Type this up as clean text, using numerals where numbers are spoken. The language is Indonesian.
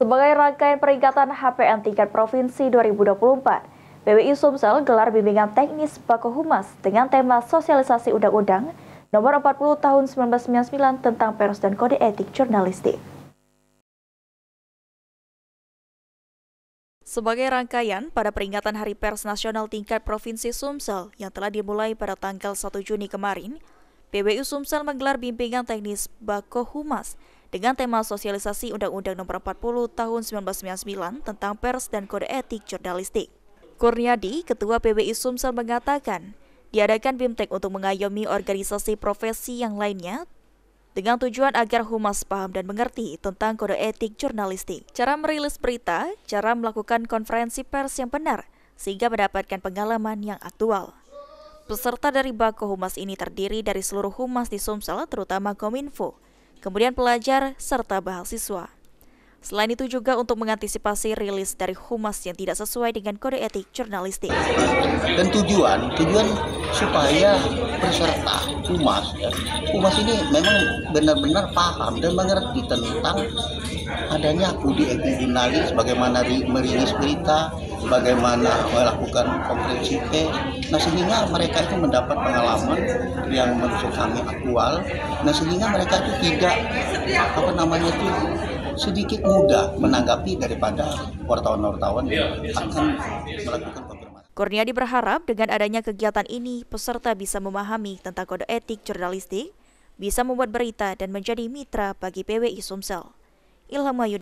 Sebagai rangkaian peringatan HPN tingkat provinsi 2024, PWI Sumsel gelar bimbingan teknis Bako Humas dengan tema sosialisasi Undang-Undang Nomor 40 Tahun 1999 tentang Pers dan Kode Etik Jurnalistik. Sebagai rangkaian pada peringatan Hari Pers Nasional tingkat Provinsi Sumsel yang telah dimulai pada tanggal 1 Juni kemarin, PWI Sumsel menggelar bimbingan teknis Bako Humas dengan tema sosialisasi Undang-Undang Nomor 40 Tahun 1999 tentang Pers dan Kode Etik Jurnalistik. Kurniadi, Ketua PWI Sumsel mengatakan, diadakan BIMTEK untuk mengayomi organisasi profesi yang lainnya dengan tujuan agar humas paham dan mengerti tentang kode etik jurnalistik, cara merilis berita, cara melakukan konferensi pers yang benar, sehingga mendapatkan pengalaman yang aktual. Peserta dari Bako Humas ini terdiri dari seluruh humas di Sumsel, terutama Kominfo, kemudian pelajar, serta mahasiswa. Selain itu juga untuk mengantisipasi rilis dari humas yang tidak sesuai dengan kode etik jurnalistik. Dan tujuan supaya peserta humas ini memang benar-benar paham dan mengerti tentang adanya kode etik jurnalis, bagaimana merilis berita, bagaimana melakukan konferensi pers. Nah, sehingga mereka itu mendapat pengalaman yang menurut kami aktual. Nah, sehingga mereka itu tidak sedikit mudah menanggapi daripada wartawan-wartawan yang akan melakukan konfirmasi. Kurniadi berharap dengan adanya kegiatan ini, peserta bisa memahami tentang kode etik jurnalistik, bisa membuat berita dan menjadi mitra bagi PWI Sumsel. Ilham Mayu